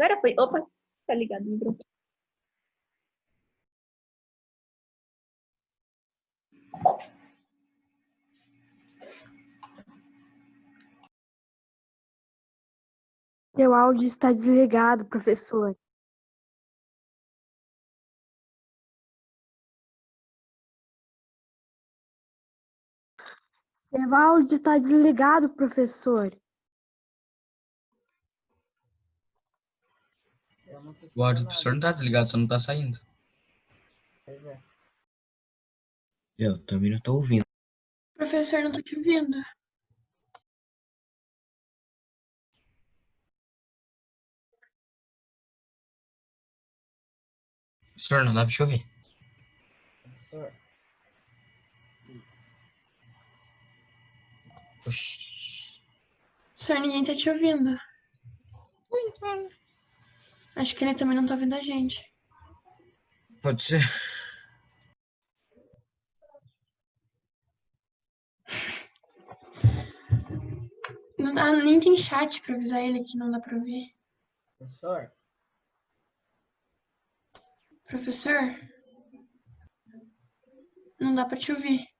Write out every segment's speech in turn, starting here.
Agora foi. Opa, tá ligado o microfone. Seu áudio está desligado, professor. Seu áudio está desligado, professor. O áudio do professor não tá desligado, só não tá saindo. Pois é. Eu também não tô ouvindo. Professor, não tô te ouvindo. Professor, não dá pra te ouvir. Professor, Oxi. Professor, ninguém tá te ouvindo. Acho que ele também não tá ouvindo a gente. Pode ser. Não dá, nem tem chat pra avisar ele que não dá pra ouvir. professor, Professor, não dá pra te ouvir.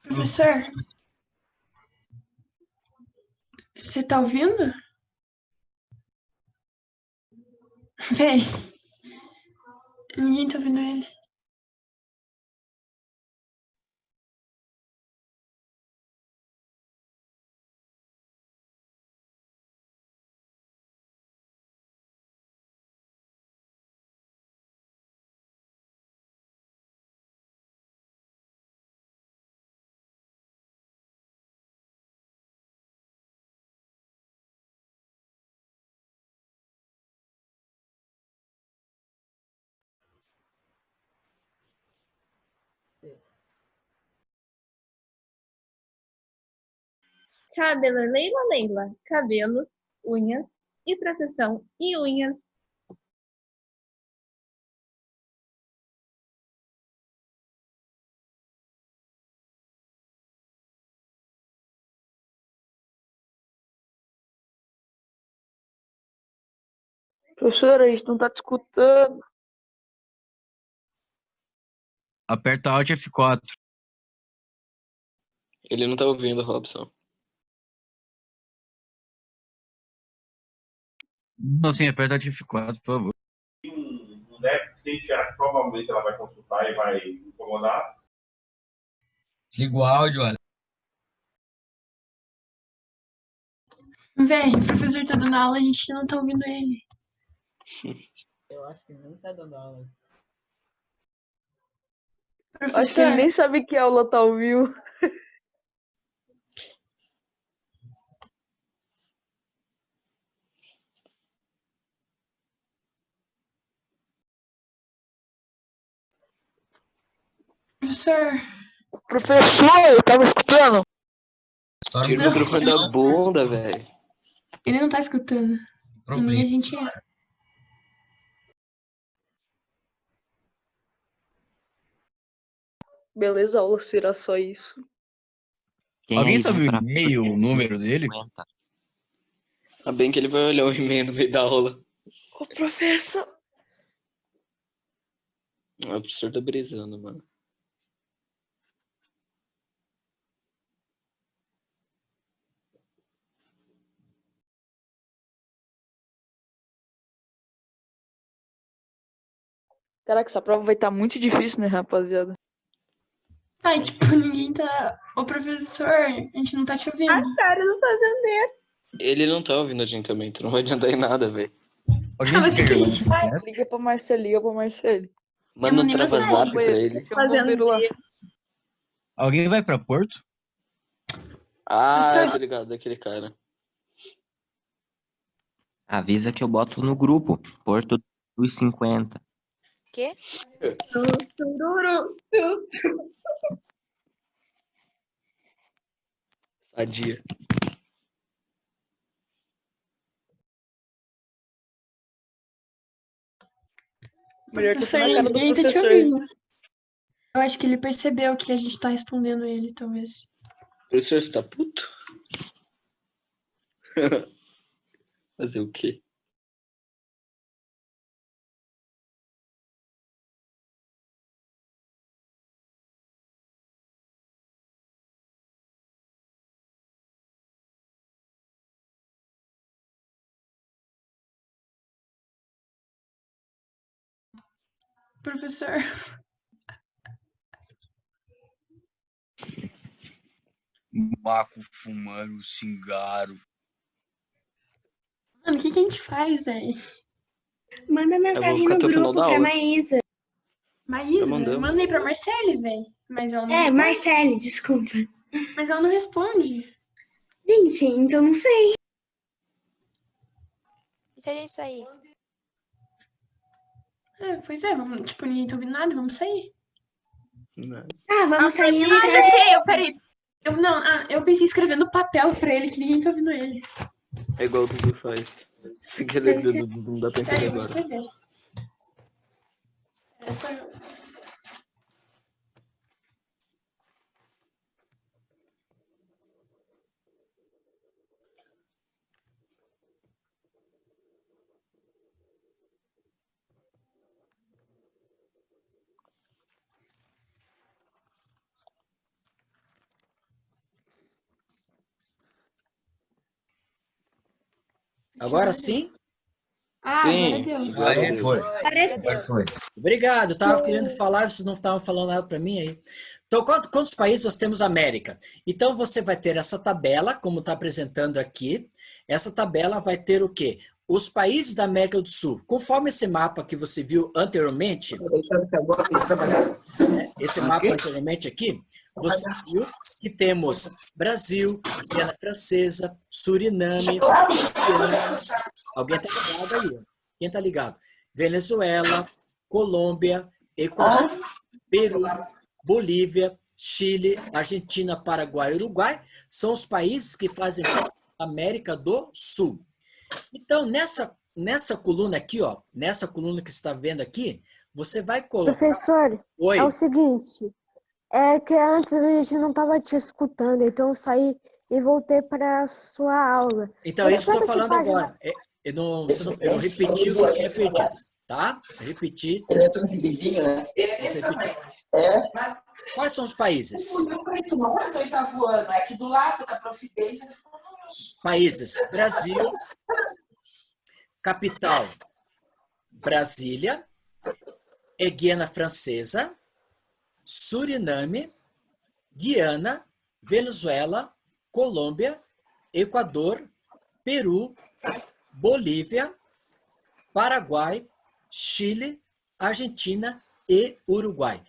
Professor, você tá ouvindo? Véi, ninguém tá ouvindo ele. Cabelo, Leila, Leila. Cabelos, unhas e proteção e unhas. Professora, a gente não tá te escutando. Aperta Alt F4. Ele não tá ouvindo, Robson. Não, sim, aperta Alt F4, por favor. Um déficit que provavelmente ela vai consultar e vai incomodar. Desliga o áudio, olha. Véi, o professor tá dando aula, a gente não tá ouvindo ele. eu acho que nem tá dando aula. Acho que Professor, ele nem sabe que aula tá ao vivo. professor, Professor, eu tava escutando. Estoura o Tira o Não. microfone da bunda, velho. ele não tá escutando. Nem a problema. gente é. Beleza, a aula será só isso. Quem Alguém aí sabe vai o pra e-mail, o número dele? 50? Tá bem que ele vai olhar o e-mail no meio da aula. Ô, professor. O professor tá brisando, mano. Caraca, essa prova vai estar muito difícil, né, rapaziada? Tá, e, tipo, ninguém tá. Ô, professor, a gente não tá te ouvindo. Cara, não fazendo. Ele não tá ouvindo a gente também, tu não vai adiantar em nada, velho. Alguém mas fica que jogando gente direto? Liga pra Marcelo, liga pra Marcelo. Manda um mandei mensagem. trava-zap pra ele. Fazendo Alguém vai pra Porto? Ah, tô ligado, daquele cara. Avisa que eu boto no grupo. Porto 250. Quê? tururu, Sadia. Professor, ninguém tá te ouvindo. Eu acho que ele percebeu que a gente tá respondendo ele, talvez. Professor, você tá puto? Fazer o quê? Professor, Baco fumando cigarro. mano, o que que a gente faz, velho? Manda mensagem ficar no até o final grupo da pra aula. Maísa. Maísa, Tá mandando. eu mandei pra Marcele, velho. Mas ela não É, responde. Marcele, desculpa. Mas ela não responde. Gente, então não sei. E se a gente sair? É, pois é, vamos, tipo, ninguém tá ouvindo nada, vamos sair. Ah, vamos sair e Ah, entrar. já sei, peraí. Eu pensei em escrever no papel pra ele, que ninguém tá ouvindo ele. É igual o Dudu faz. Se quer ler do Dudu, não dá pra Peraí, entender eu vou agora. escrever. Essa... Agora sim? Ah, Sim. agora deu. Agora Foi. Parece Foi. Obrigado, tava querendo falar, vocês não estavam falando nada para mim aí. Então, quantos países nós temos na América? Então, você vai ter essa tabela, como está apresentando aqui. Essa tabela vai ter o quê? Os países da América do Sul. Conforme esse mapa que você viu anteriormente, esse mapa anteriormente aqui, você viu que temos Brasil, Guiana Francesa, Suriname, Guiana, alguém está ligado aí? Quem está ligado? Venezuela, Colômbia, Equador, Peru, Bolívia, Chile, Argentina, Paraguai e Uruguai são os países que fazem parte da América do Sul. Então, nessa coluna aqui, ó, nessa coluna que você está vendo aqui, você vai colocar... Professor, Oi. é o seguinte, é que antes a gente não estava te escutando, então eu saí e voltei para a sua aula. Então, é isso que eu estou Sabe que falando página- agora. Eu não repeti o que eu tinha pedido, tá? Repeti. Quais são os países? Países: Brasil, capital Brasília, Guiana Francesa, Suriname, Guiana, Venezuela, Colômbia, Equador, Peru, Bolívia, Paraguai, Chile, Argentina e Uruguai.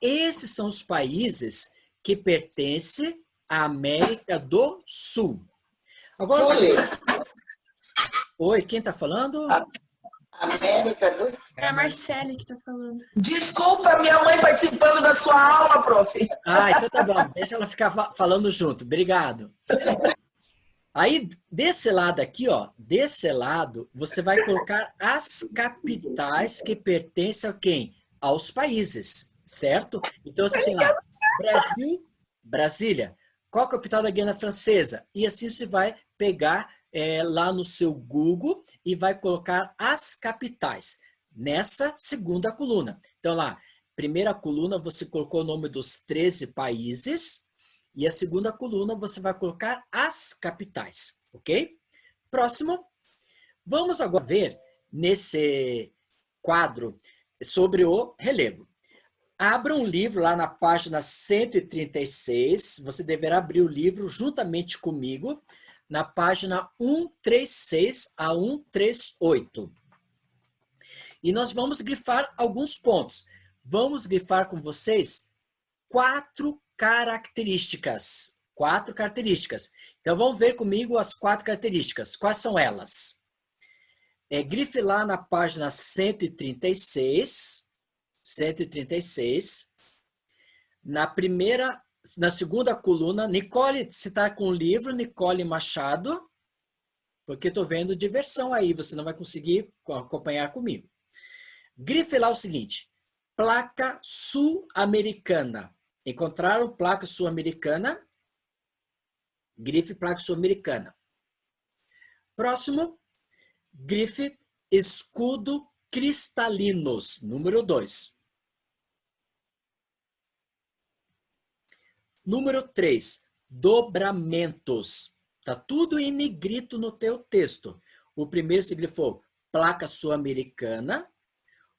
Esses são os países que pertencem à América do Sul. Agora, oi, quem está falando? América do... É a Marcele que tá falando. Desculpa, minha mãe participando da sua aula, prof. Ah, então tá bom. Deixa ela ficar falando junto. Obrigado. Aí, desse lado aqui, ó, desse lado, você vai colocar as capitais que pertencem a quem? Aos países, certo? Então, você tem lá Brasil, Brasília. Qual a capital da Guiana Francesa? E assim você vai pegar lá no seu Google e vai colocar as capitais nessa segunda coluna. Então, lá, primeira coluna, você colocou o nome dos 13 países. E a segunda coluna você vai colocar as capitais, ok? Próximo. Vamos agora ver nesse quadro sobre o relevo. Abra um livro lá na página 136. Você deverá abrir o livro juntamente comigo na página 136 a 138. E nós vamos grifar alguns pontos. vamos grifar com vocês 4 características. 4 características. Então, vamos ver comigo as 4 características. Quais são elas? Grife lá na página 136. 136. Na segunda coluna, Nicole, se está com o livro, Nicole Machado, porque estou vendo diversão aí, você não vai conseguir acompanhar comigo. Grife lá o seguinte, placa sul-americana. Encontraram placa sul-americana? Grife placa sul-americana. Próximo, grife escudo cristalinos, número 2. Número 3, dobramentos. Tá tudo em negrito no teu texto. O primeiro se grifou placa sul-americana.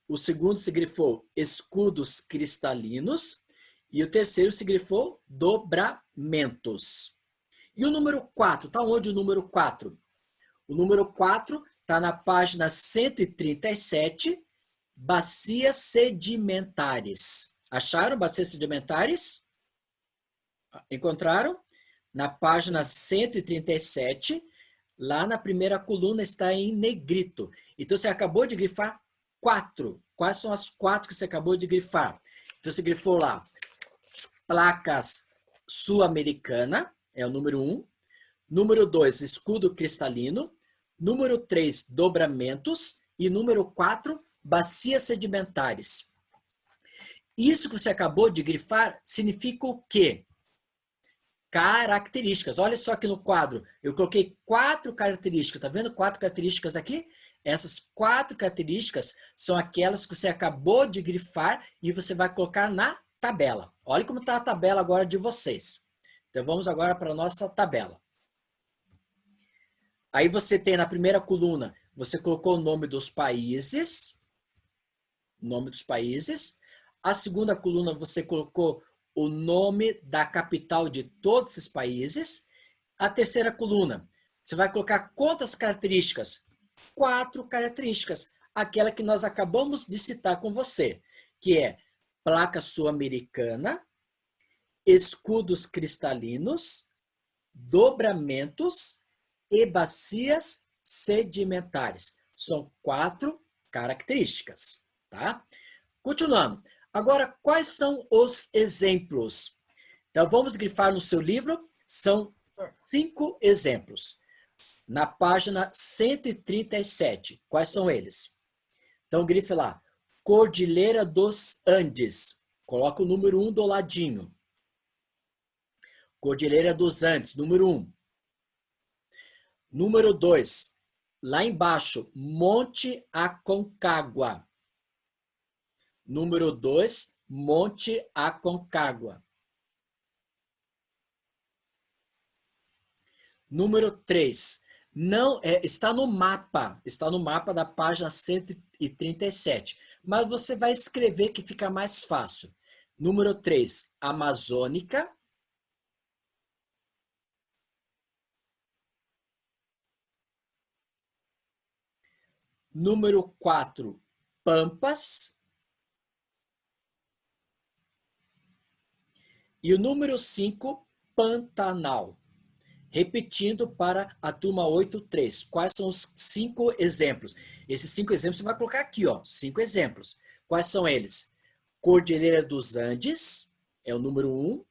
O segundo se grifou escudos cristalinos. E o terceiro se grifou dobramentos. E o número 4, tá onde o número 4? O número 4 tá na página 137, bacias sedimentares. Acharam bacias sedimentares? Encontraram? Na página 137, lá na primeira coluna está em negrito. Então, você acabou de grifar 4. Quais são as 4 que você acabou de grifar? Então, você grifou lá, placas sul-americana, é o número 1. Número 2, escudo cristalino. Número 3, dobramentos. E número 4, bacias sedimentares. Isso que você acabou de grifar significa o quê? Características. Olha só aqui no quadro. Eu coloquei 4 características. Tá vendo 4 características aqui? Essas 4 características são aquelas que você acabou de grifar e você vai colocar na tabela. Olha como está a tabela agora de vocês. Então, vamos agora para a nossa tabela. Aí você tem na primeira coluna, você colocou o nome dos países. Nome dos países. A segunda coluna, você colocou o nome da capital de todos esses países. A terceira coluna, você vai colocar quantas características? 4 características. Aquela que nós acabamos de citar com você, que é placa sul-americana, escudos cristalinos, dobramentos e bacias sedimentares. São 4 características, tá? Continuando. Agora, quais são os exemplos? Então, vamos grifar no seu livro. São 5 exemplos. Na página 137. Quais são eles? Então, grife lá. Cordilheira dos Andes. Coloca o número 1 do ladinho. Cordilheira dos Andes, número 1. Número 2. Lá embaixo, Monte Aconcagua. Número 2, Monte Aconcagua. Número 3, está no mapa da página 137, mas você vai escrever que fica mais fácil. Número 3, Amazônica. Número 4, Pampas. E o número 5, Pantanal. Repetindo para a turma 8.3. Quais são os 5 exemplos? Esses 5 exemplos você vai colocar aqui, ó. 5 exemplos. Quais são eles? Cordilheira dos Andes, é o número 1.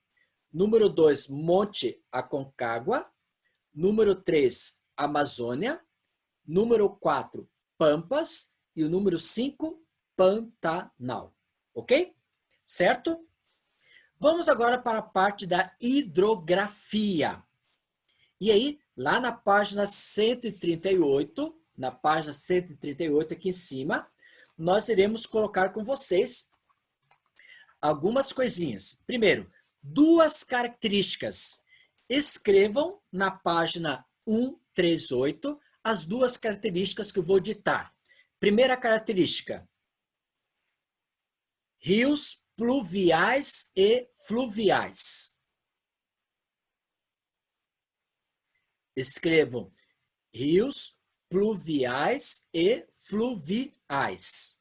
Número 2, Monte Aconcagua. Número 3, Amazônia. Número 4, Pampas. E o número 5, Pantanal. Ok? Certo? Vamos agora para a parte da hidrografia. E aí, lá na página 138, aqui em cima, nós iremos colocar com vocês algumas coisinhas. Primeiro, 2 características. Escrevam na página 138 as 2 características que eu vou ditar. Primeira característica. Rios pluviais e fluviais. Escrevam rios pluviais e fluviais.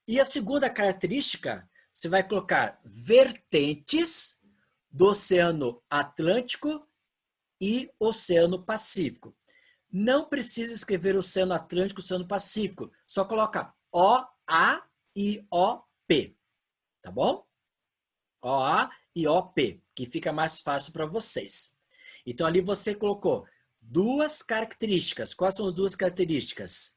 E a segunda característica, você vai colocar vertentes do Oceano Atlântico e Oceano Pacífico. Não precisa escrever Oceano Atlântico e Oceano Pacífico. Só coloca OA e OP. Tá bom? OA e OP, que fica mais fácil para vocês. Então, ali você colocou duas características. Quais são as duas características?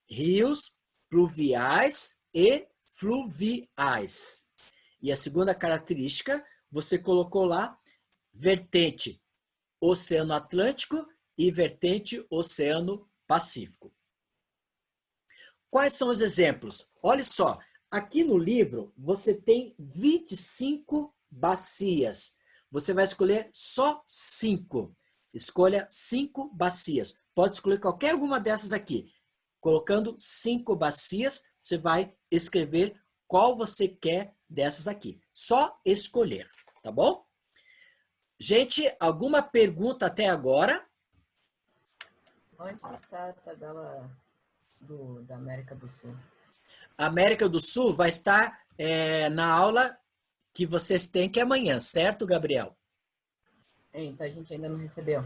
Rios pluviais e fluviais. E a segunda característica, você colocou lá vertente Oceano Atlântico e vertente Oceano Pacífico. Quais são os exemplos? Olha só, aqui no livro você tem 25 bacias. Você vai escolher só 5. Escolha 5 bacias. Pode escolher qualquer uma dessas aqui. Colocando 5 bacias, você vai escrever qual você quer dessas aqui. Só escolher, tá bom? Gente, alguma pergunta até agora? Onde que está a tabela da América do Sul? A América do Sul vai estar na aula que vocês têm, que é amanhã, certo, Gabriel? Então a gente ainda não recebeu.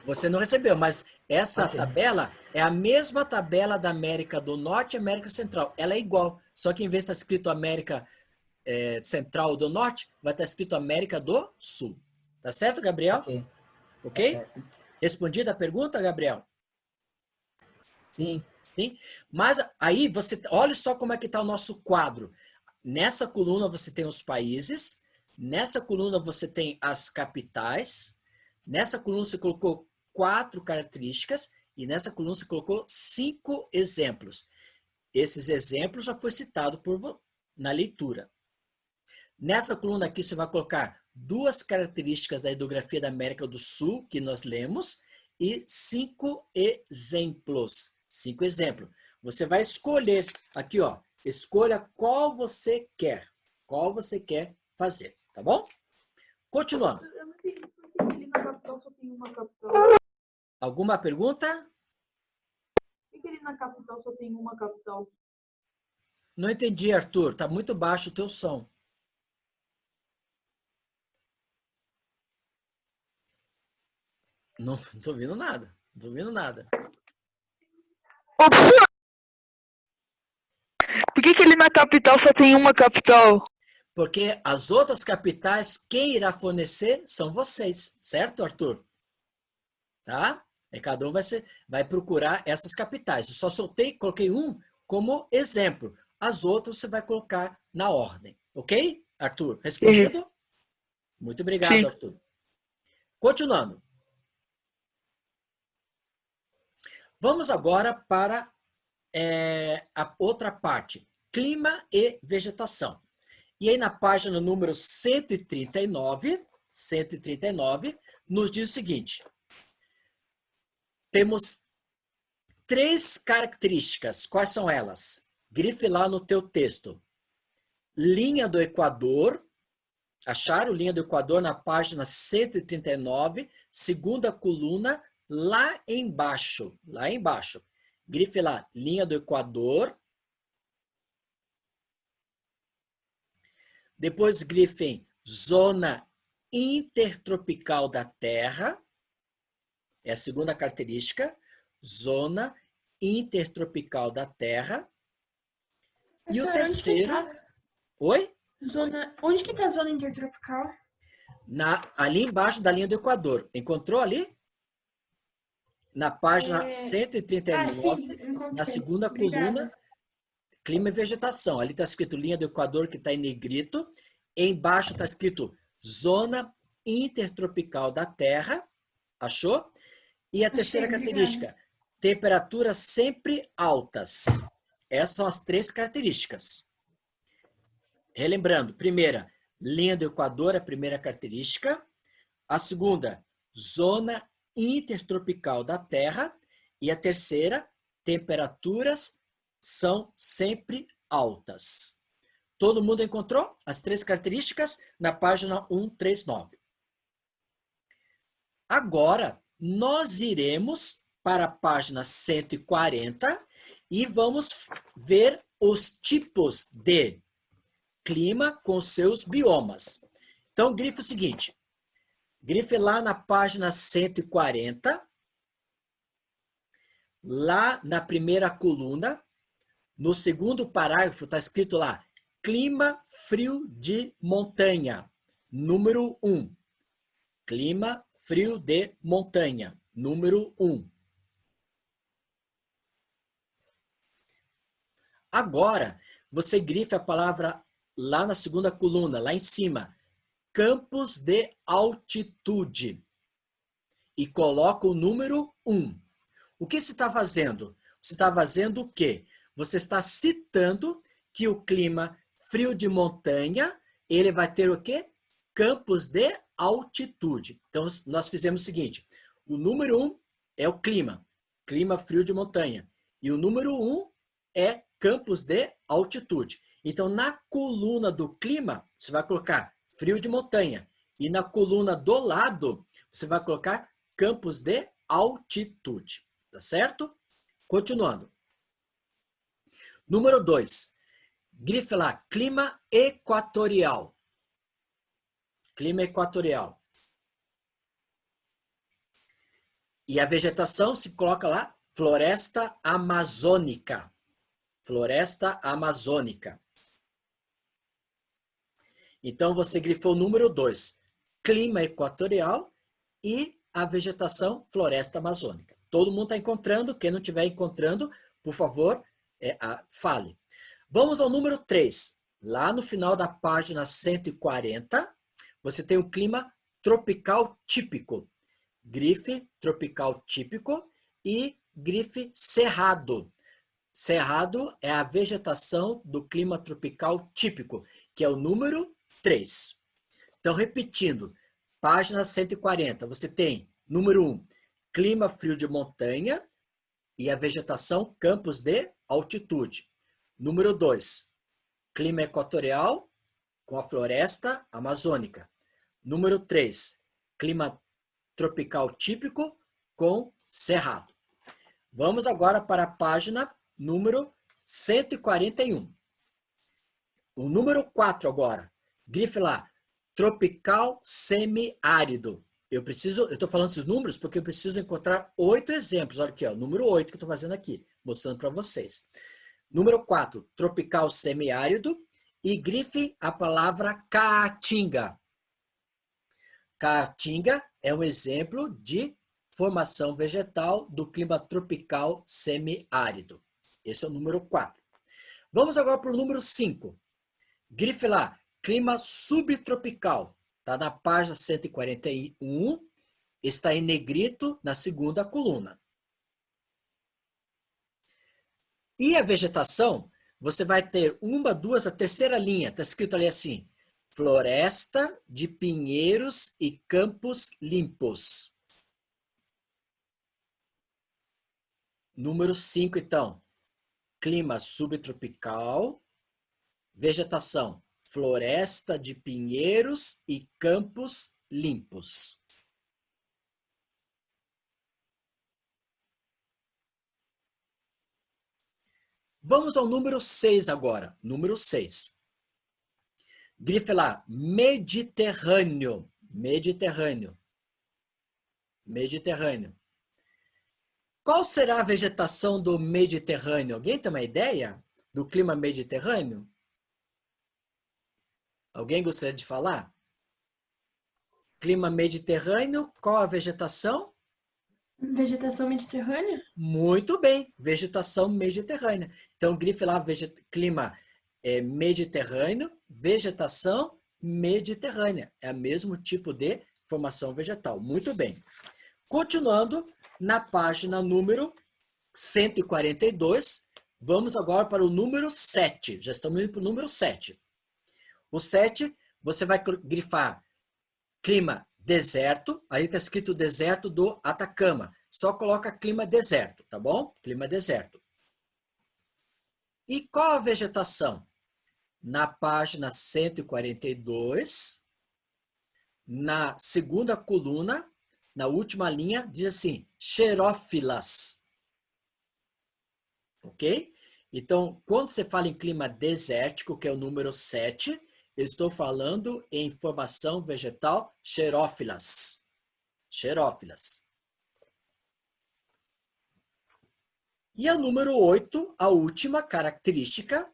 Você não recebeu, mas essa tabela é a mesma tabela da América do Norte e América Central. Ela é igual, só que em vez de estar escrito América Central do Norte, vai estar escrito América do Sul. Tá certo, Gabriel? Ok? Tá certo. Respondida a pergunta, Gabriel? Sim. Sim? Mas aí você, olha só como é que está o nosso quadro. Nessa coluna você tem os países, nessa coluna você tem as capitais, nessa coluna você colocou 4 características e nessa coluna você colocou 5 exemplos. Esses exemplos já foi citado na leitura. Nessa coluna aqui você vai colocar 2 características da hidrografia da América do Sul, que nós lemos, e 5 exemplos. 5 exemplos. Você vai escolher aqui, ó. Escolha qual você quer. Qual você quer fazer, tá bom? Continuando. Eu não entendi por que ali na capital só tem uma capital. Alguma pergunta? Por que ali na capital só tem uma capital? Não entendi, Arthur. Tá muito baixo o teu som. Não tô ouvindo nada. Não tô ouvindo nada. Por que ali na capital só tem uma capital? Porque as outras capitais, quem irá fornecer são vocês. Certo, Arthur? Tá? E cada um vai procurar essas capitais. Eu só coloquei um como exemplo. As outras você vai colocar na ordem. Ok, Arthur? Respondido? Sim. Muito obrigado, sim, Arthur. Continuando. Vamos agora para a outra parte. Clima e vegetação. E aí na página número 139, nos diz o seguinte. Temos 3 características. Quais são elas? Grife lá no teu texto. Linha do Equador. Acharam linha do Equador na página 139, segunda coluna, lá embaixo. Lá embaixo. Grife lá, linha do Equador. Depois grifem zona intertropical da Terra. É a segunda característica. Zona intertropical da Terra. E o terceiro... Oi? Onde que está a zona intertropical? Ali embaixo da linha do Equador. Encontrou ali? Na página 139, sim, na segunda coluna, clima e vegetação. Ali está escrito linha do Equador, que está em negrito. Embaixo está escrito zona intertropical da Terra. Achou? E a terceira característica, temperaturas sempre altas. Essas são as 3 características. Relembrando, primeira, linha do Equador, a primeira característica. A segunda, zona intertropical da Terra. E a terceira, temperaturas são sempre altas. Todo mundo encontrou as 3 características na página 139. Agora, nós iremos para a página 140 e vamos ver os tipos de clima com seus biomas. Então, grife o seguinte. Grife lá na página 140, lá na primeira coluna, no segundo parágrafo está escrito lá, clima frio de montanha, número 1. Clima frio de montanha, número 1. Agora, você grifa a palavra lá na segunda coluna, lá em cima, campos de altitude, e coloca o número 1. O que você está fazendo? Você está fazendo o quê? Você está citando que o clima frio de montanha, ele vai ter o quê? Campos de altitude. Então, nós fizemos o seguinte, o número 1 é o clima frio de montanha, e o número 1 é campos de altitude. Então, na coluna do clima, você vai colocar frio de montanha. E na coluna do lado, você vai colocar campos de altitude. Tá certo? Continuando. Número 2. Grife lá, clima equatorial. Clima equatorial. E a vegetação se coloca lá, floresta amazônica. Floresta amazônica. Então, você grifou o número 2, clima equatorial e a vegetação floresta amazônica. Todo mundo está encontrando. Quem não estiver encontrando, por favor, fale. Vamos ao número 3. Lá no final da página 140, você tem o clima tropical típico. Grife tropical típico e grife cerrado. Cerrado é a vegetação do clima tropical típico, que é o número 3. Então, repetindo, página 140, você tem, número 1, clima frio de montanha e a vegetação campos de altitude. Número 2, clima equatorial com a floresta amazônica. Número 3, clima tropical típico com cerrado. Vamos agora para a página número 141. O número 4 agora. Grife lá, tropical semiárido. Eu estou falando esses números porque eu preciso encontrar 8 exemplos. Olha aqui, ó, número 8 que eu estou fazendo aqui, mostrando para vocês. Número 4, tropical semiárido. E grife a palavra caatinga. Caatinga é um exemplo de formação vegetal do clima tropical semiárido. Esse é o número 4. Vamos agora para o número 5. Grife lá, clima subtropical. Está na página 141. Está em negrito na segunda coluna. E a vegetação, você vai ter uma, duas, a terceira linha. Está escrito ali assim, floresta de pinheiros e campos limpos. Número 5, então. Clima subtropical, vegetação, floresta de pinheiros e campos limpos. Vamos ao número 6 agora. Número 6. Grife lá, Mediterrâneo. Mediterrâneo. Mediterrâneo. Qual será a vegetação do Mediterrâneo? Alguém tem uma ideia do clima mediterrâneo? Alguém gostaria de falar? Clima mediterrâneo, qual a vegetação? Vegetação mediterrânea? Muito bem, vegetação mediterrânea. Então, grife lá, clima mediterrâneo, vegetação mediterrânea. É o mesmo tipo de formação vegetal. Muito bem. Continuando, na página número 142, vamos agora para o número 7. Já estamos indo para o número 7. O 7, você vai grifar clima deserto. Aí está escrito deserto do Atacama. Só coloca clima deserto, tá bom? Clima deserto. E qual a vegetação? Na página 142, na segunda coluna, na última linha, diz assim, xerófilas. Ok? Então, quando você fala em clima desértico, que é o número 7, eu estou falando em formação vegetal xerófilas. Xerófilas. E a número 8, a última característica,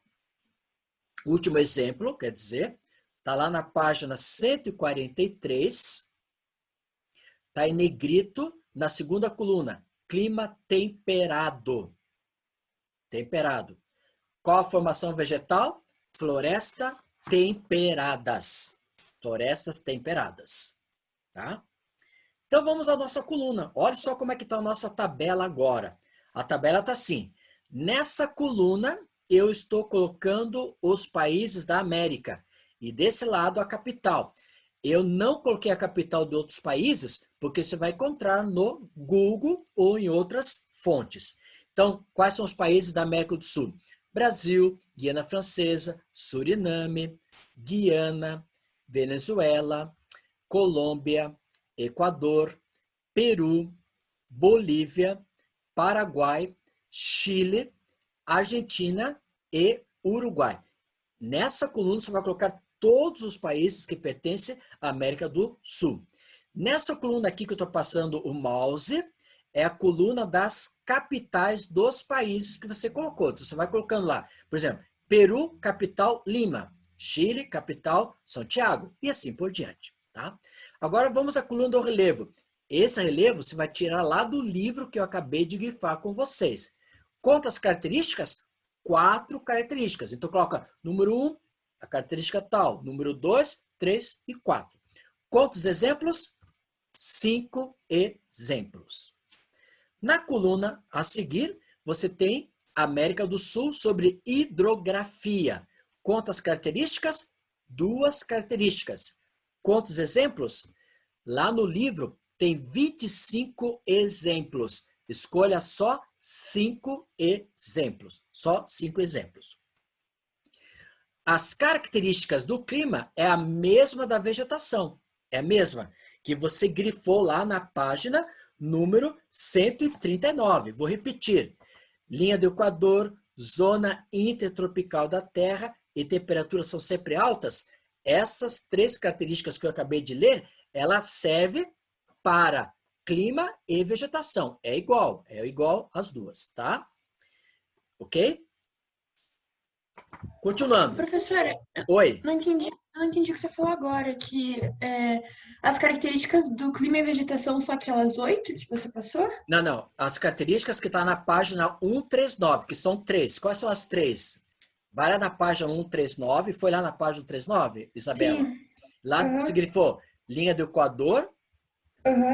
último exemplo, quer dizer, está lá na página 143, está em negrito, na segunda coluna, clima temperado. Temperado. Qual a formação vegetal? Floresta temperadas. Florestas temperadas. Tá? Então vamos à nossa coluna. Olha só como é que está a nossa tabela agora. A tabela está assim. Nessa coluna, eu estou colocando os países da América. E desse lado, a capital. Eu não coloquei a capital de outros países, porque você vai encontrar no Google ou em outras fontes. Então, quais são os países da América do Sul? Brasil, Guiana Francesa, Suriname, Guiana, Venezuela, Colômbia, Equador, Peru, Bolívia, Paraguai, Chile, Argentina e Uruguai. Nessa coluna você vai colocar todos os países que pertencem à América do Sul. Nessa coluna aqui que eu estou passando o mouse, é a coluna das capitais dos países que você colocou. Então, você vai colocando lá, por exemplo, Peru, capital Lima. Chile, capital Santiago. E assim por diante. Tá? Agora vamos à coluna do relevo. Esse relevo você vai tirar lá do livro que eu acabei de grifar com vocês. Quantas características? 4 características. Então, coloca número 1, a característica tal. Número 2, 3 e 4. Quantos exemplos? 5 exemplos. Na coluna a seguir, você tem América do Sul sobre hidrografia. Quantas características? 2 características. Quantos exemplos? Lá no livro tem 25 exemplos. Escolha só 5 exemplos. Só 5 exemplos. As características do clima é a mesma da vegetação. É a mesma que você grifou lá na página número 139. Vou repetir. Linha do Equador, zona intertropical da Terra e temperaturas são sempre altas. Essas 3 características que eu acabei de ler, ela serve para clima e vegetação. É igual as duas, tá? Ok? Continuando. Professora, Oi. não entendi o que você falou agora, que as características do clima e vegetação são aquelas 8 que você passou? Não. As características que estão na página 139, que são 3. Quais são as 3? Vai lá na página 139. Foi lá na página 139, Isabela? Sim. Lá se grifou linha do Equador,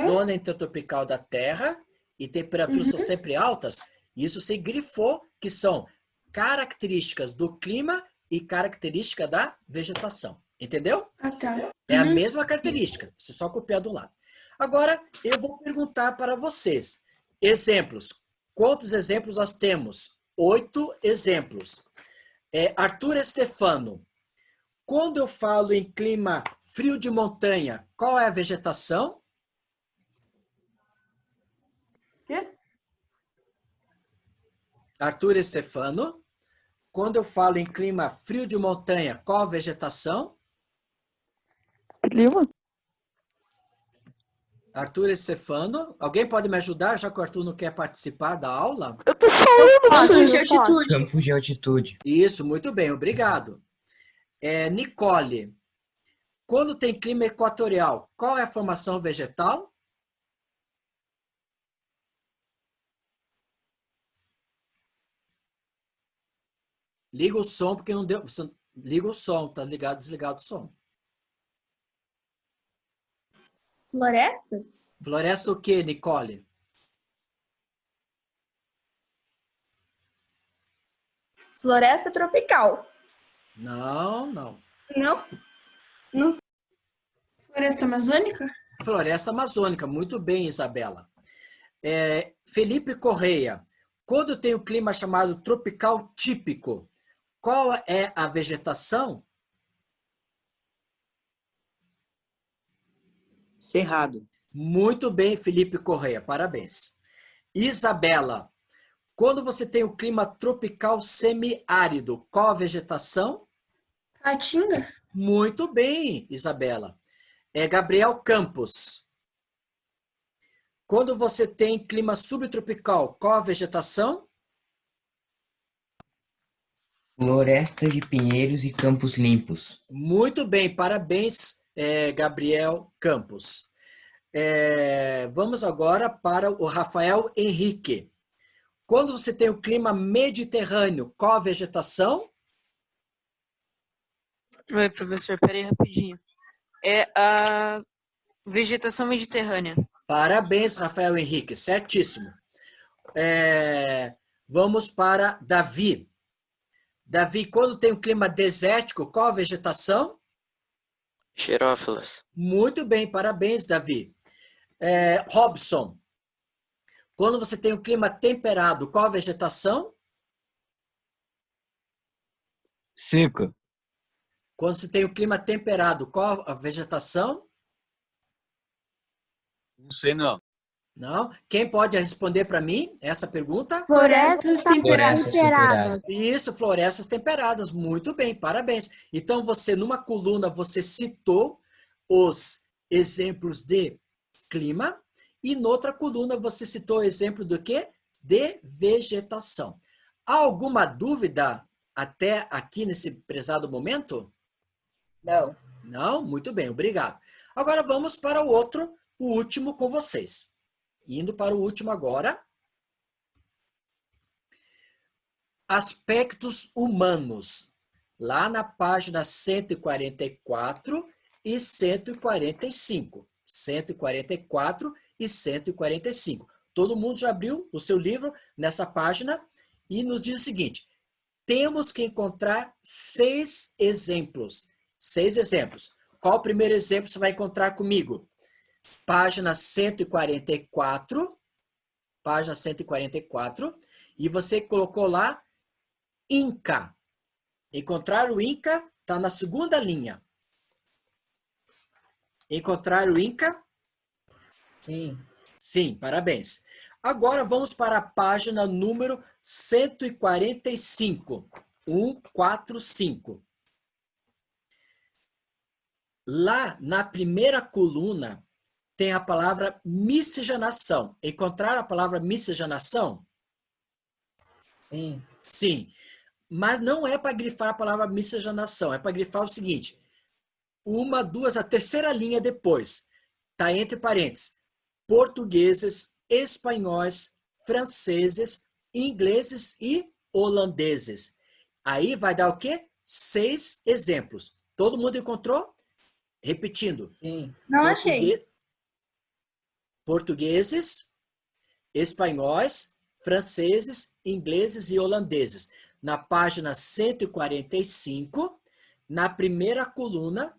zona intertropical da Terra e temperaturas são sempre altas. Isso se grifou, que são características do clima e característica da vegetação. Entendeu? Ah, tá. É a mesma característica, você só copiar do lado. Agora, eu vou perguntar para vocês. Exemplos. Quantos exemplos nós temos? 8 exemplos. Arthur Stefano. Quando eu falo em clima frio de montanha, qual é a vegetação? Quê? Arthur Stefano. Quando eu falo em clima frio de montanha, qual a vegetação? Clima? Arthur Stefano. Alguém pode me ajudar, já que o Arthur não quer participar da aula? Eu tô falando, Campos de altitude. Campos de altitude. Isso, muito bem, obrigado. Nicole, quando tem clima equatorial, qual é a formação vegetal? Liga o som, porque não deu. Liga o som, tá ligado, desligado o som. Florestas? Floresta o quê, Nicole? Floresta tropical. Não. Não? Não. Floresta amazônica? Floresta amazônica, muito bem, Isabela. Felipe Correia, quando tem o clima chamado tropical típico, qual é a vegetação? Cerrado. Muito bem, Felipe Correia, parabéns. Isabela, Quando você tem o clima tropical semiárido, qual a vegetação? Caatinga? Muito bem, Isabela. É Gabriel Campos. Quando você tem clima subtropical, qual a vegetação? Floresta de pinheiros e campos limpos. Muito bem, parabéns, Gabriel Campos. Vamos agora para o Rafael Henrique. Quando você tem o clima mediterrâneo, qual a vegetação? Oi, professor, peraí rapidinho. É a vegetação mediterrânea. Parabéns, Rafael Henrique, certíssimo. Vamos para Davi. Davi, quando tem um clima desértico, qual a vegetação? Xerófilas. Muito bem, parabéns, Davi. Robson, quando você tem um clima temperado, qual a vegetação? Seca. Quando você tem um clima temperado, qual a vegetação? Não sei não. Não? Quem pode responder para mim essa pergunta? Florestas temperadas. Isso, florestas temperadas. Muito bem, parabéns. Então, você, numa coluna, você citou os exemplos de clima e noutra coluna você citou o exemplo do quê? De vegetação. Há alguma dúvida até aqui nesse prezado momento? Não. Não? Muito bem, obrigado. Agora vamos para o último com vocês. Indo para o último agora. Aspectos humanos. Lá na página 144 e 145. 144 e 145. Todo mundo já abriu o seu livro nessa página e nos diz o seguinte: temos que encontrar 6 exemplos. 6 exemplos. Qual o primeiro exemplo você vai encontrar comigo? Página 144. Página 144. E você colocou lá Inca. Encontrar o Inca está na segunda linha. Encontrar o Inca? Sim. Sim, parabéns. Agora vamos para a página número 145. 145. Lá na primeira coluna tem a palavra miscigenação. Encontrar a palavra miscigenação? Sim. Sim. Mas não é para grifar a palavra miscigenação. É para grifar o seguinte: uma, duas, a terceira linha depois. Está entre parênteses. Portugueses, espanhóis, franceses, ingleses e holandeses. Aí vai dar o quê? 6 exemplos. Todo mundo encontrou? Repetindo. Sim. Não achei. Portugueses, espanhóis, franceses, ingleses e holandeses. Na página 145, na primeira coluna,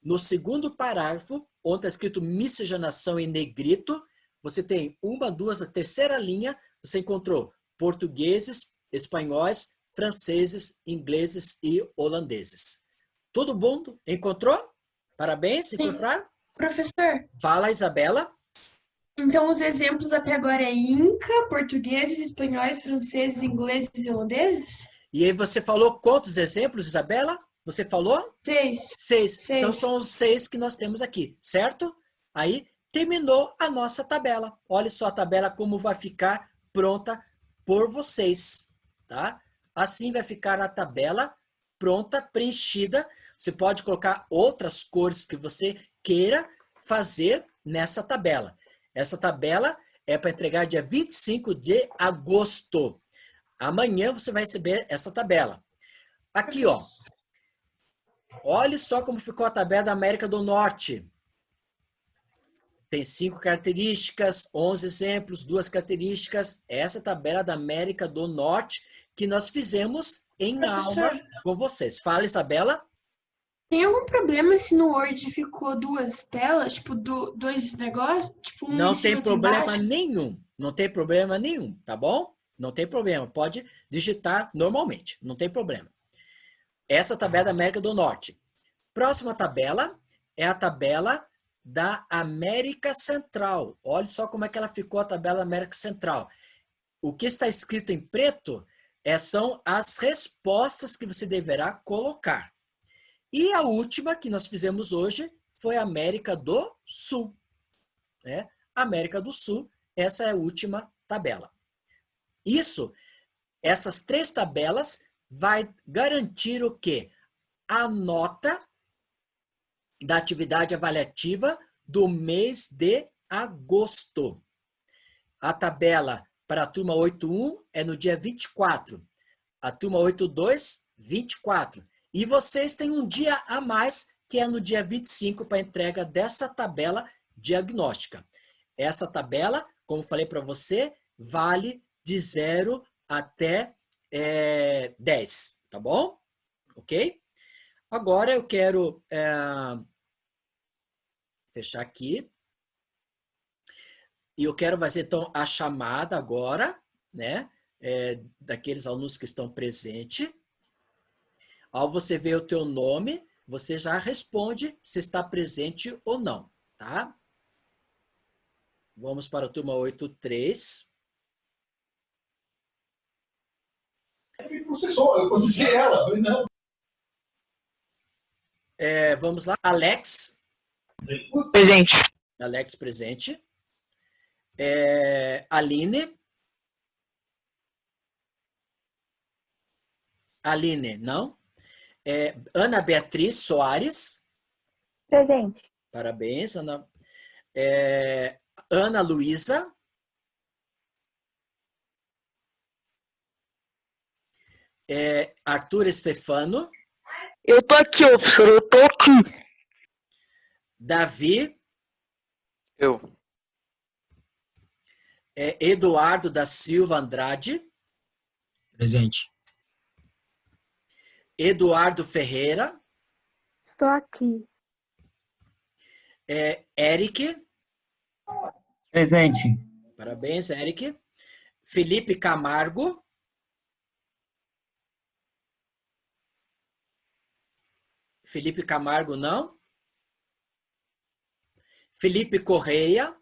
no segundo parágrafo, onde está escrito miscigenação em negrito, você tem uma, duas, a terceira linha, você encontrou portugueses, espanhóis, franceses, ingleses e holandeses. Todo mundo encontrou? Parabéns, encontraram? Professor, Fala, Isabela. então os exemplos até agora é Inca, portugueses, espanhóis, franceses, ingleses e holandeses? E aí você falou quantos exemplos, Isabela? Você falou? 6. 6. Então são os 6 que nós temos aqui, certo? Aí terminou a nossa tabela. Olha só a tabela como vai ficar pronta por vocês, tá? Assim vai ficar a tabela pronta, preenchida. Você pode colocar outras cores que você queira fazer nessa tabela. Essa tabela é para entregar dia 25 de agosto. Amanhã você vai receber essa tabela. Aqui, ó. Olha só como ficou a tabela da América do Norte. Tem 5 características, 11 exemplos, 2 características. Essa é a tabela da América do Norte que nós fizemos em aula com vocês. Fala, Isabela. Tem algum problema se no Word ficou 2 telas, tipo, 2 negócios? Tipo, um Não em cima, tem outro problema embaixo? nenhum. Não tem problema nenhum, tá bom? Não tem problema. Pode digitar normalmente. Não tem problema. Essa tabela da América do Norte. Próxima tabela é a tabela da América Central. Olha só como é que ela ficou a tabela da América Central. o que está escrito em preto são as respostas que você deverá colocar. E a última que nós fizemos hoje foi a América do Sul. Né? América do Sul, essa é a última tabela. Essas 3 tabelas vai garantir o quê? A nota da atividade avaliativa do mês de agosto. A tabela para a turma 8.1 é no dia 24. A turma 8.2, 24. E vocês têm um dia a mais, que é no dia 25, para a entrega dessa tabela diagnóstica. Essa tabela, como falei para você, vale de 0 até 10, tá bom? Ok? Agora eu quero fechar aqui. E eu quero fazer, então, a chamada agora, né? Daqueles alunos que estão presentes. Ao você ver o teu nome, você já responde se está presente ou não, tá? Vamos para a turma 8.3. Eu processei ela, eu falei, não. Vamos lá, Alex. Presente. Alex presente. Aline. Aline, não. Ana Beatriz Soares. Presente. Parabéns, Ana. Ana Luísa. Arthur Stefano. Eu tô aqui, ô professor, eu tô aqui. Davi. Eu. Eduardo da Silva Andrade. Presente. Eduardo Ferreira. Estou aqui. Eric. Presente. Parabéns, Eric. Felipe Camargo. Felipe Camargo, não. Felipe Correia.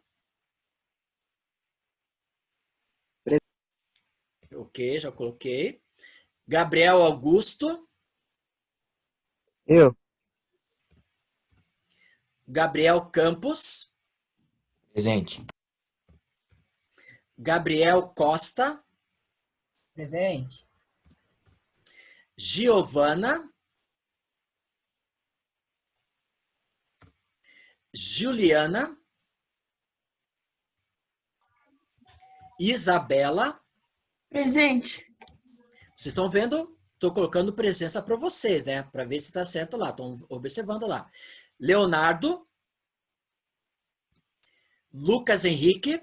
Ok, já coloquei. Gabriel Augusto. Eu. Gabriel Campos. Presente. Gabriel Costa. Presente. Giovana. Juliana. Isabela. Presente. Vocês estão vendo? Estou colocando presença para vocês, né? Para ver se está certo lá. Estão observando lá. Leonardo. Lucas Henrique.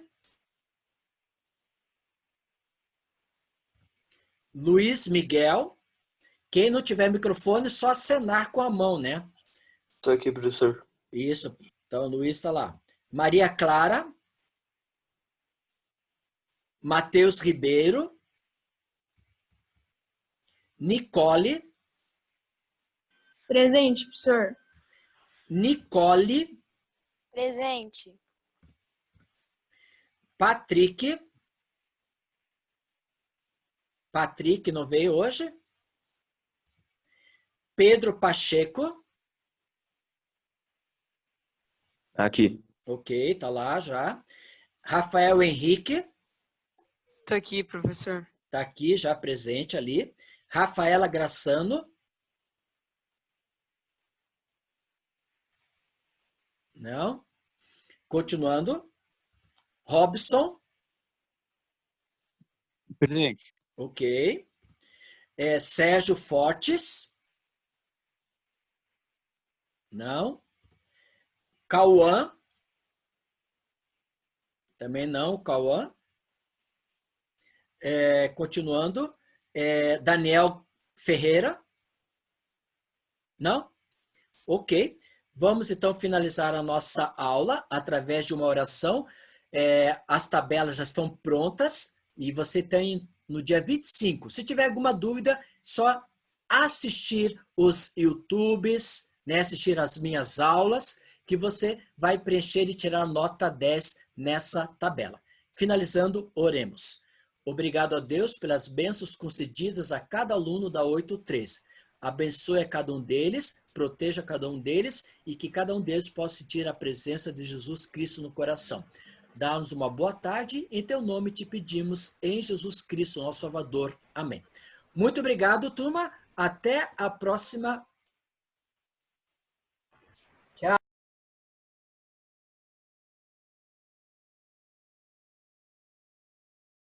Luiz Miguel. Quem não tiver microfone, só acenar com a mão, né? Tô aqui, professor. Isso. Então, o Luiz está lá. Maria Clara. Matheus Ribeiro. Nicole. Presente, professor. Nicole. Presente. Patrick. Patrick não veio hoje. Pedro Pacheco. Aqui. Ok, tá lá já. Rafael Henrique. Tô aqui, professor. Tá aqui já presente ali. Rafaela Graçano. Não. Continuando. Robson. Presente. Ok. Sérgio Fortes. Não. Cauã. Também não, Cauã. Continuando. Daniel Ferreira. Não? Ok. Vamos então finalizar a nossa aula através de uma oração. As tabelas já estão prontas e você tem no dia 25. Se tiver alguma dúvida, só assistir os YouTubes, né? Assistir as minhas aulas, que você vai preencher e tirar nota 10 nessa tabela. Finalizando, oremos. Obrigado a Deus pelas bênçãos concedidas a cada aluno da 83. Abençoe a cada um deles, proteja cada um deles e que cada um deles possa sentir a presença de Jesus Cristo no coração. Dá-nos uma boa tarde. Em teu nome te pedimos, em Jesus Cristo, nosso Salvador. Amém. Muito obrigado, turma. Até a próxima. Tchau.